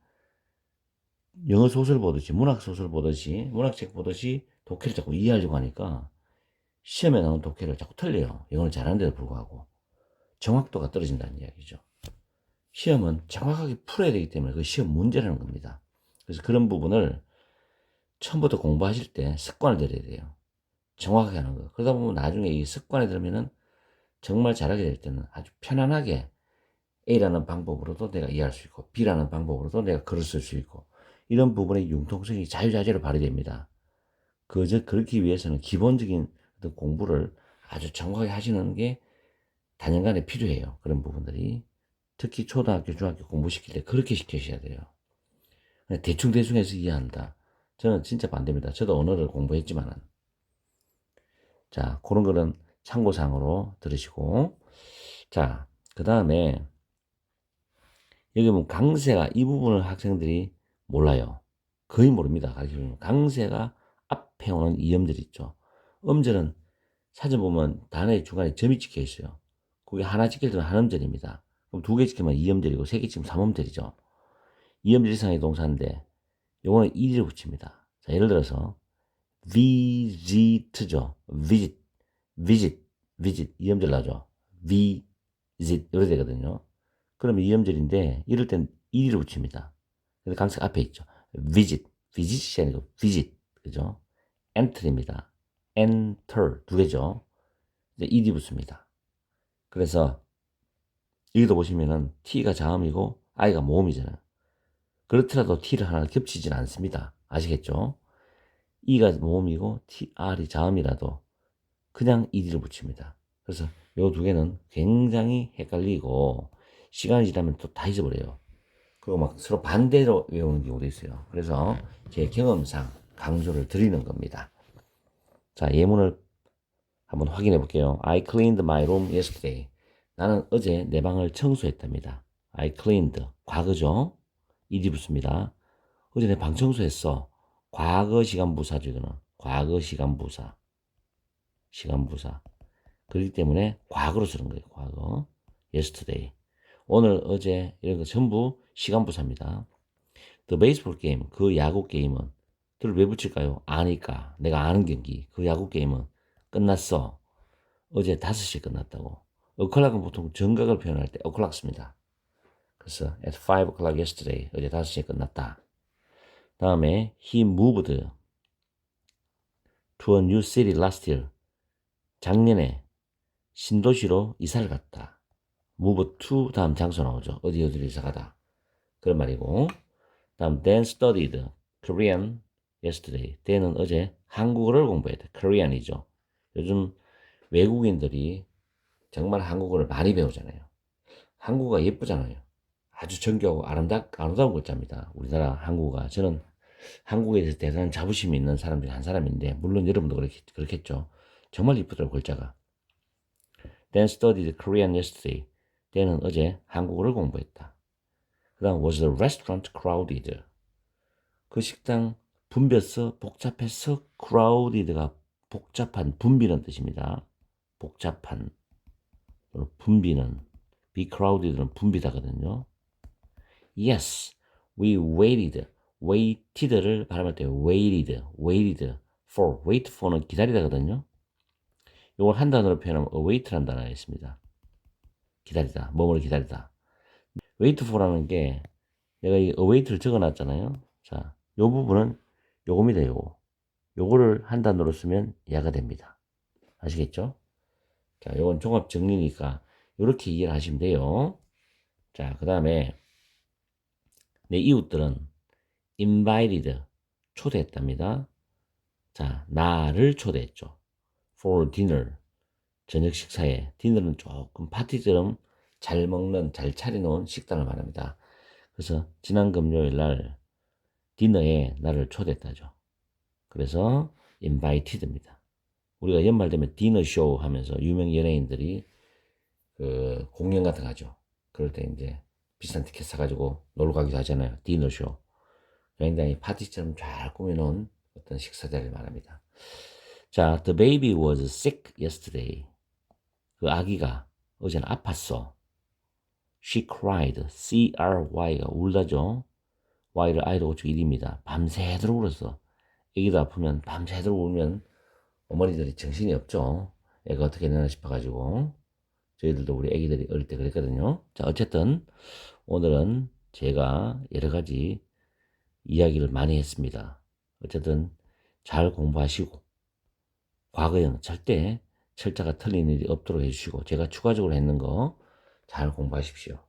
영어 소설 보듯이 문학 소설 보듯이 문학책 보듯이 독해를 자꾸 이해하려고 하니까 시험에 나온 독해를 자꾸 틀려요. 영어를 잘하는데도 불구하고 정확도가 떨어진다는 이야기죠. 시험은 정확하게 풀어야 되기 때문에 그 시험 문제라는 겁니다. 그래서 그런 부분을 처음부터 공부하실 때 습관을 들여야 돼요. 정확하게 하는 거. 그러다 보면 나중에 이 습관에 들면은 정말 잘하게 될 때는 아주 편안하게 A라는 방법으로도 내가 이해할 수 있고 B라는 방법으로도 내가 글을 쓸 수 있고 이런 부분의 융통성이 자유자재로 발휘됩니다. 그렇기 위해서는 기본적인 어떤 공부를 아주 정확하게 하시는 게 단연간에 필요해요. 그런 부분들이. 특히 초등학교, 중학교 공부시킬 때 그렇게 시키셔야 돼요. 대충 해서 이해한다. 저는 진짜 반대입니다. 저도 언어를 공부했지만은. 자, 그런 거는 참고사항으로 들으시고. 자, 그 다음에 여기 보면 강세가 이 부분을 학생들이 몰라요. 거의 모릅니다. 가르쳐주면. 강세가 앞에 오는 이음절이 있죠. 음절은 사전 보면 단어의 중간에 점이 찍혀 있어요. 그게 하나 찍힐 때는 한 음절입니다. 그럼 두 개 찍히면 2음절이고 세 개 찍히면 3음절이죠. 2음절 이상의 동사인데 요거는 ed를 붙입니다. 자, 예를 들어서 visit죠. visit 2음절 나죠. visit 이렇게 되거든요. 그러면 2음절인데 이럴 땐 ed를 붙입니다. 근데 강세가 앞에 있죠. visit이 아니고 visit 그죠? enter입니다. enter 두 개죠. 이제 ed 붙습니다. 그래서 여기도 보시면은 t가 자음이고 i가 모음이잖아요. 그렇더라도 t를 하나 겹치진 않습니다. 아시겠죠? e가 모음이고 r이 자음이라도 그냥 ed를 붙입니다. 그래서 요 두 개는 굉장히 헷갈리고 시간이 지나면 또 다 잊어버려요. 그리고 막 서로 반대로 외우는 경우도 있어요. 그래서 제 경험상 강조를 드리는 겁니다. 자, 예문을 한번 확인해 볼게요. I cleaned my room yesterday. 나는 어제 내 방을 청소했답니다. I cleaned. 과거죠. ed 붙습니다. 어제 내 방 청소했어. 과거 시간부사죠, 이거는. 과거 시간부사. 그렇기 때문에 과거로 쓰는 거예요, 과거. yesterday. 오늘, 어제, 이런 거 전부 시간부사입니다. The baseball game, 그 야구 게임은, 들을 왜 붙일까요? 아니까. 내가 아는 경기. 그 야구 게임은 끝났어. 어제 5시에 끝났다고. o'clock은 보통 정각을 표현할 때 o'clock 씁니다. 그래서 at 5 o'clock yesterday, 어제 5시에 끝났다. 다음에 he moved to a new city last year. 작년에 신도시로 이사를 갔다. move to 다음 장소 나오죠. 어디로 이사 가다. 그런 말이고. 다음 then studied Korean yesterday. then은 어제 한국어를 공부했다. Korean이죠. 요즘 외국인들이 정말 한국어를 많이 배우잖아요. 한국어가 예쁘잖아요. 아주 정교하고 아름다운 글자입니다. 우리나라 한국어가. 저는 한국에 대해서 대단한 자부심이 있는 사람 중에 한 사람인데, 물론 여러분도 그렇겠죠. 정말 이쁘더라고, 글자가. Then studied Korean yesterday. 때는 어제 한국어를 공부했다. 그 다음 was the restaurant crowded. 그 식당 붐볐어, 복잡했어. crowded가 복잡한, 붐비는 뜻입니다. 복잡한, 붐비는. be crowded는 붐비다거든요. Yes, we waited를 발음할 때 waited wait for는 기다리다거든요. 이걸 한 단어로 표현하면 await라는 단어가 있습니다. 기다리다, 뭐뭐를 기다리다. wait for라는 게 내가 이 await를 적어놨잖아요. 자, 요 부분은 요겁니다. 요거를 한 단어로 쓰면 야가 됩니다. 아시겠죠? 자, 요건 종합 정리니까 이렇게 이해를 하시면 돼요. 자, 그 다음에 내 이웃들은 invited, 초대했답니다. 자, 나를 초대했죠. for dinner, 저녁 식사에. 디너는 조금 파티처럼 잘 먹는, 잘 차려놓은 식단을 말합니다. 그래서 지난 금요일 날 디너에 나를 초대했다죠. 그래서 invited입니다. 우리가 연말 되면 디너쇼 하면서 유명 연예인들이 그 공연 같은 거 하죠. 그럴 때 이제 비싼 티켓 사가지고 놀러 가기도 하잖아요. 디너쇼. 굉장히 파티처럼 잘 꾸며놓은 어떤 식사 자리를 말합니다. 자, the baby was sick yesterday. 그 아기가 어제는 아팠어. She cried. C-R-Y가 울다죠. Y를 I로 고치고 1입니다. 밤새도록 울었어. 애기도 아프면 밤새도록 울면 어머니들이 정신이 없죠. 애가 어떻게 되나 싶어가지고. 저희들도 우리 애기들이 어릴 때 그랬거든요. 자, 어쨌든 오늘은 제가 여러 가지 이야기를 많이 했습니다. 어쨌든 잘 공부하시고 과거형 절대 철자가 틀린 일이 없도록 해주시고, 제가 추가적으로 했는 거 잘 공부하십시오.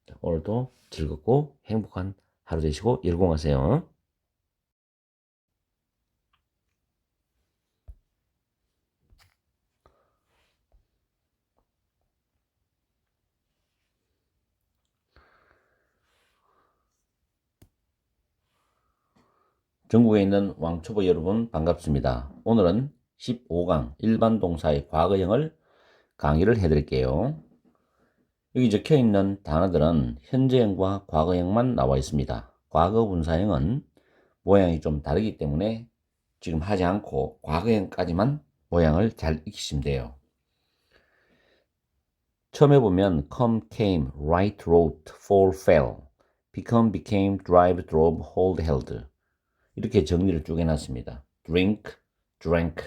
자, 오늘도 즐겁고 행복한 하루 되시고 열공하세요. 전국에 있는 왕초보 여러분 반갑습니다. 오늘은 15강 일반 동사의 과거형을 강의를 해드릴게요. 여기 적혀있는 단어들은 현재형과 과거형만 나와 있습니다. 과거분사형은 모양이 좀 다르기 때문에 지금 하지 않고 과거형까지만 모양을 잘 익히시면 돼요. 처음에 보면 come, came, write, wrote, fall, fell, become, became, drive, drove, hold, held 이렇게 정리를 쭉 해놨습니다. drink, drank,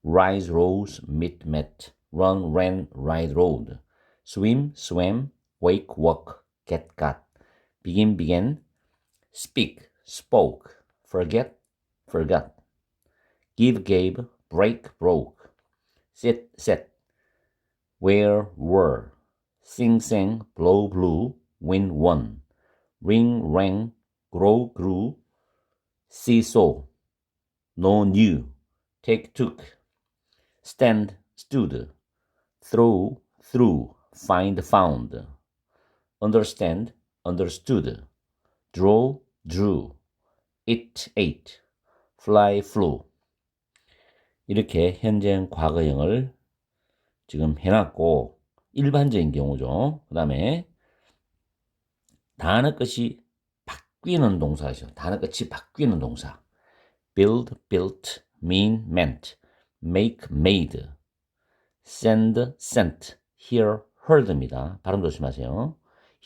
rise, rose, meet, met, run, ran, ride, rode, swim, swam, wake, woke, get, got, begin, began, speak, spoke, forget, forgot, give, gave, break, broke, sit, set, wear, were, sing, sang, blow, blew, win, won, ring, rang, grow, grew, see, saw, know, knew, take, took, stand, stood, throw, threw, find, found, understand, understood, draw, drew, eat, ate, fly, flew. 이렇게 현재형 과거형을 지금 해놨고, 일반적인 경우죠. 그 다음에 단어 끝이 바뀌는 동사죠. 단어 끝이 바뀌는 동사. build, built, mean, meant, make, made, send, sent, hear, heard입니다. 발음 조심하세요.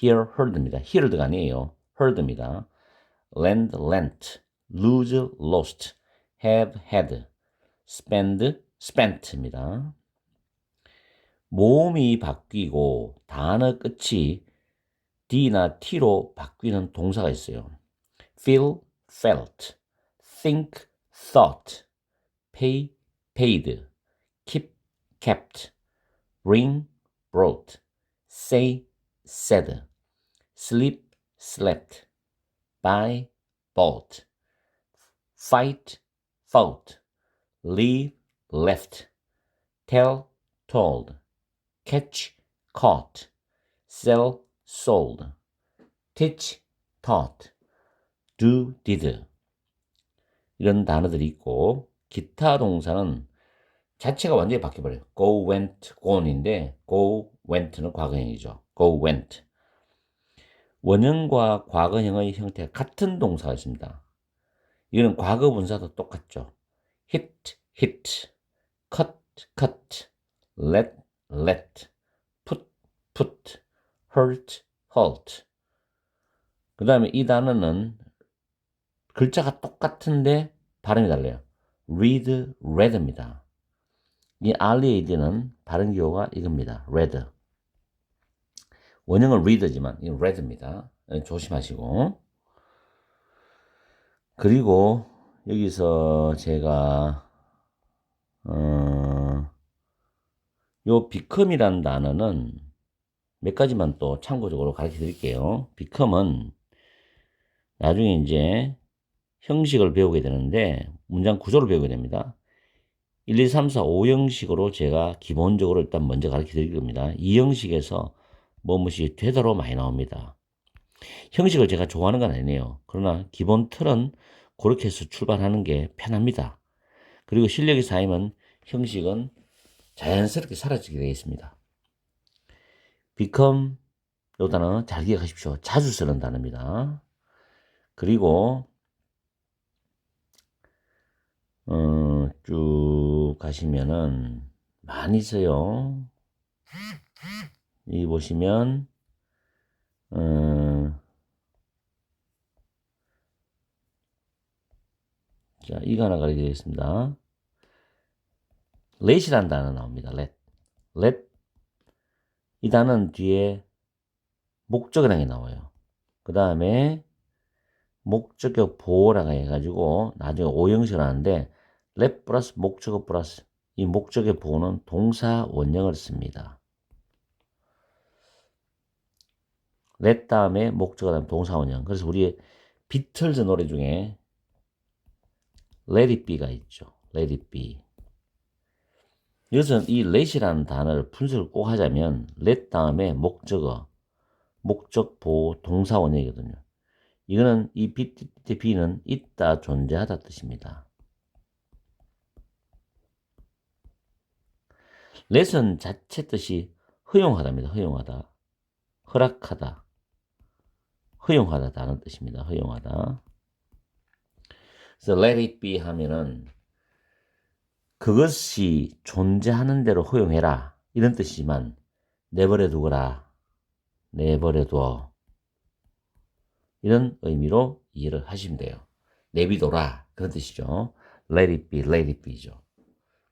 hear, heard입니다. heard가 아니에요. heard입니다. lend, lent, lose, lost, have, had, spend, spent입니다. 모음이 바뀌고 단어 끝이 D나 T로 바뀌는 동사가 있어요. feel, felt, think, thought, pay, paid, keep, kept, bring, brought, say, said, sleep, slept, buy, bought, fight, fought, leave, left, tell, told, catch, caught, sell, sold, teach, taught, do, did 이런 단어들이 있고 기타 동사는 자체가 완전히 바뀌어버려요. go, went, gone인데 go, went는 과거형이죠. go, went. 원형과 과거형의 형태가 같은 동사가 있습니다. 이거는 과거 분사도 똑같죠. hit, hit, cut, cut, let, let, put, put, hurt, hurt. 그 다음에 이 단어는 글자가 똑같은데 발음이 달라요. read, read입니다. 이 read는 발음 기호가 이겁니다. read. 원형은 read지만 이건 read입니다. 조심하시고. 그리고 여기서 제가 요 become이라는 단어는 몇 가지만 또 참고적으로 가르쳐 드릴게요. become은 나중에 이제 형식을 배우게 되는데 문장 구조를 배우게 됩니다. 1, 2, 3, 4, 5 형식으로 제가 기본적으로 일단 먼저 가르쳐 드릴 겁니다. 이 형식에서 뭐뭇이 되도록 많이 나옵니다. 형식을 제가 좋아하는 건 아니에요. 그러나 기본 틀은 그렇게 해서 출발하는 게 편합니다. 그리고 실력이 쌓이면 형식은 자연스럽게 사라지게 되겠습니다. become 요 단어 잘 기억하십시오. 자주 쓰는 단어입니다. 그리고 쭉 가시면은 많이 써요. 이 보시면 자, 이거 하나 가르쳐 드리겠습니다. let이라는 단어 나옵니다. let. 이 단어는 뒤에 목적어랑이 나와요. 그 다음에 목적격 보호라고 해가지고 나중에 오형식을 하는데 let 플러스 목적어 플러스 이 목적의 보호는 동사 원형을 씁니다. let 다음에 목적어 다음에 동사 원형. 그래서 우리 비틀즈 노래 중에 let it be가 있죠. let it be. 여기서 이 let이라는 단어를 분석을 꼭 하자면 let 다음에 목적어, 목적 보호 동사 원형이거든요. 이거는 이 b는 있다, 존재하다 뜻입니다. let은 자체 뜻이 허용하다입니다. 허용하다. 허락하다. 허용하다라는 뜻입니다. 허용하다. 그래서 let it be 하면은 그것이 존재하는 대로 허용해라 이런 뜻이지만 내버려 두거라. 내버려 두어. 이런 의미로 이해를 하시면 돼요. 내비둬라 그런 뜻이죠. let it be, let it be죠.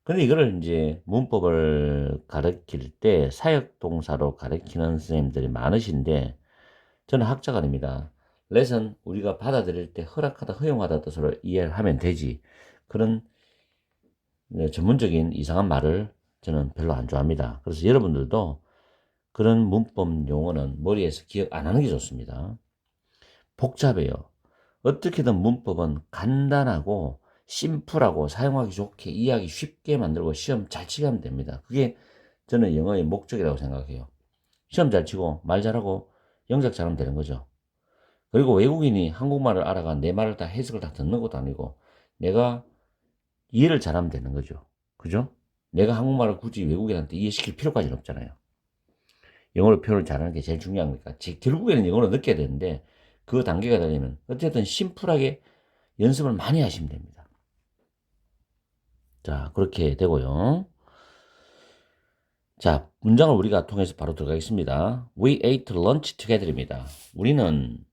근데 이거를 이제 문법을 가르칠 때 사역동사로 가르치는 선생님들이 많으신데 저는 학자가 아닙니다. let은 우리가 받아들일 때 허락하다, 허용하다 뜻으로 이해를 하면 되지. 그런 전문적인 이상한 말을 저는 별로 안 좋아합니다. 그래서 여러분들도 그런 문법 용어는 머리에서 기억 안 하는 게 좋습니다. 복잡해요. 어떻게든 문법은 간단하고 심플하고 사용하기 좋게 이해하기 쉽게 만들고 시험 잘 치게 하면 됩니다. 그게 저는 영어의 목적이라고 생각해요. 시험 잘 치고 말 잘하고 영작 잘하면 되는 거죠. 그리고 외국인이 한국말을 알아가 내 말을 다 해석을 다 듣는 것도 아니고 내가 이해를 잘하면 되는 거죠. 그죠? 내가 한국말을 굳이 외국인한테 이해시킬 필요까지는 없잖아요. 영어로 표현을 잘하는 게 제일 중요한 거니까. 결국에는 영어로 느껴야 되는데 그 단계가 되려면 어쨌든 심플하게 연습을 많이 하시면 됩니다. 자, 그렇게 되고요. 자, 문장을 우리가 통해서 바로 들어가겠습니다. We ate lunch together입니다. 우리는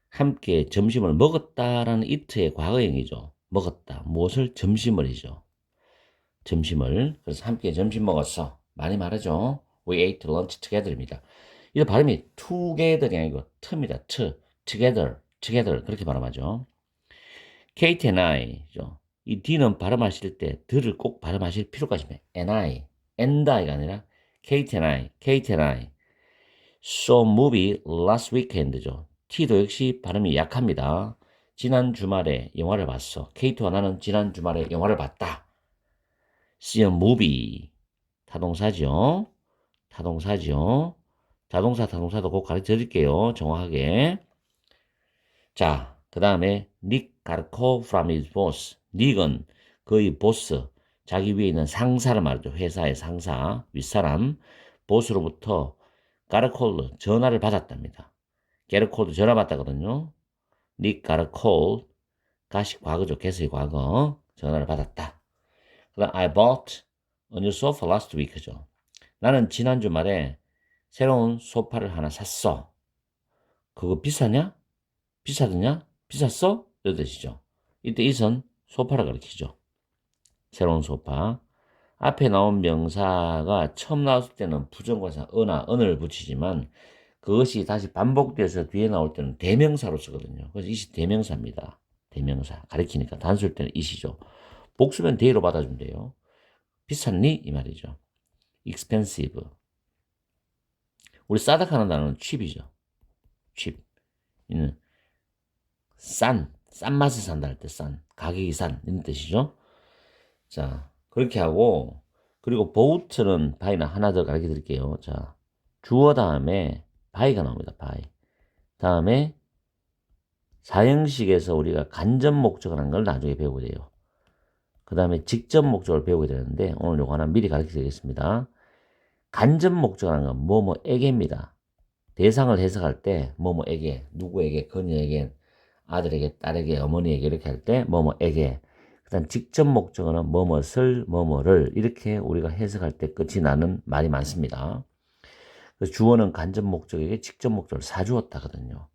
함께 점심을 먹었다라는 it의 과거형이죠. 먹었다. 무엇을? 점심을이죠. 점심을. 그래서 함께 점심 먹었어. 많이 말하죠. We ate lunch together입니다. 이 발음이 together이 아니고 t입니다. together 그렇게 발음하죠. Kate and I죠. 이 D는 발음하실 때 들을 꼭 발음하실 필요가 있습니다. and I가 아니라 Kate and I saw movie last weekend죠. T도 역시 발음이 약합니다. 지난 주말에 영화를 봤어. Kate와 나는 지난 주말에 영화를 봤다. See a movie. 타동사죠. 자동사도 꼭 가르쳐 드릴게요. 정확하게. 자, 그 다음에 Nick got a call from his boss. Nick은 그의 보스, 자기 위에 있는 상사를 말하죠. 회사의 상사, 윗사람, 보스로부터 got a call, 전화를 받았답니다. get a call도 전화 받다거든요. Nick got a call, 가식 과거죠. get의 과거, 전화를 받았다. 그 다음 I bought a new sofa last week죠. 나는 지난 주말에 새로운 소파를 하나 샀어. 그거 비싸냐? 비싸드냐? 비쌌어? 이런 뜻이죠. 이때 it은 소파를 가리키죠. 새로운 소파. 앞에 나온 명사가 처음 나왔을 때는 부정관사 은을 붙이지만 그것이 다시 반복돼서 뒤에 나올 때는 대명사로 쓰거든요. 그래서 it이 대명사입니다. 대명사. 가리키니까 단수일 때는 it이죠. 복수면 they로 받아주면 돼요. 비쌌니? 이 말이죠. expensive. 우리 싸다고 하는 단어는 cheap이죠. cheap. 이는 싼 맛을 산다 할 때 가격이 싼 이런 뜻이죠. 자, 그렇게 하고 그리고 boat는 바이나 하나 더 가르쳐 드릴게요. 자, 주어 다음에 바이가 나옵니다. 바이. 다음에 사형식에서 우리가 간접 목적어라는 걸 나중에 배우게 돼요. 그 다음에 직접 목적어를 배우게 되는데 오늘 요거 하나 미리 가르쳐 드리겠습니다. 간접 목적어라는 건 뭐뭐에게입니다. 대상을 해석할 때 뭐뭐에게, 누구에게, 그녀에게, 아들에게, 딸에게, 어머니에게 이렇게 할 때 뭐뭐에게. 그다음 직접 목적어는 뭐뭐를, 뭐뭐를 이렇게 우리가 해석할 때 끝이 나는 말이 많습니다. 그래서 주어는 간접 목적에게 직접 목적을 사주었다거든요.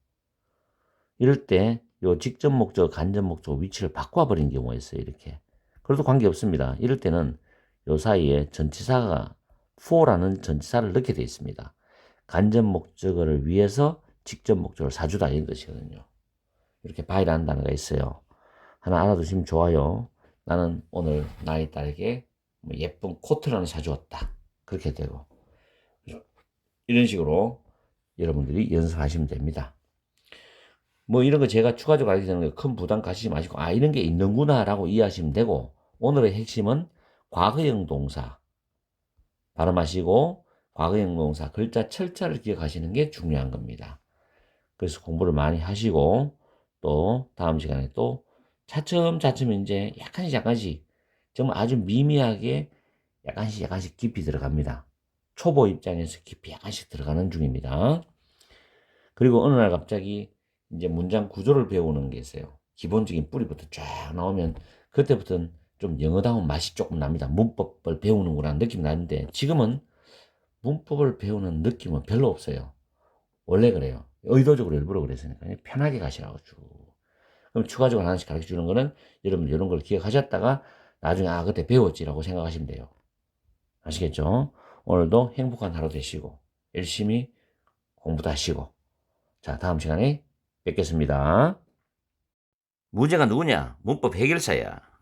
이럴 때 요 직접 목적, 간접 목적 위치를 바꿔버린 경우가 있어요. 이렇게. 그래도 관계없습니다. 이럴 때는 요 사이에 전치사가 for라는 전치사를 넣게 되어 있습니다. 간접 목적어를 위해서 직접 목적어를 사주다 이런 뜻이거든요. 이렇게 바이라는 단어가 있어요. 하나 알아두시면 좋아요. 나는 오늘 나의 딸에게 예쁜 코트를 하나 사주었다. 그렇게 되고 이런 식으로 여러분들이 연습하시면 됩니다. 뭐 이런 거 제가 추가적으로 알려드리는 거 큰 부담 가지지 마시고 이런 게 있는구나 라고 이해하시면 되고 오늘의 핵심은 과거형 동사 발음하시고 과거형 동사 글자 철자를 기억하시는 게 중요한 겁니다. 그래서 공부를 많이 하시고 또 다음 시간에 또 차츰 이제 약간씩 정말 아주 미미하게 약간씩 깊이 들어갑니다. 초보 입장에서 깊이 약간씩 들어가는 중입니다. 그리고 어느 날 갑자기 이제 문장 구조를 배우는 게 있어요. 기본적인 뿌리부터 쫙 나오면 그때부터는 좀 영어다운 맛이 조금 납니다. 문법을 배우는구나 느낌이 나는데 지금은 문법을 배우는 느낌은 별로 없어요. 원래 그래요. 의도적으로 일부러 그랬으니까 편하게 가시라고 쭉. 그럼 추가적으로 하나씩 가르쳐 주는 거는 여러분 이런 걸 기억하셨다가 나중에 그때 배웠지라고 생각하시면 돼요. 아시겠죠? 오늘도 행복한 하루 되시고 열심히 공부도 하시고 자 다음 시간에 뵙겠습니다. 문제가 누구냐? 문법 해결사야.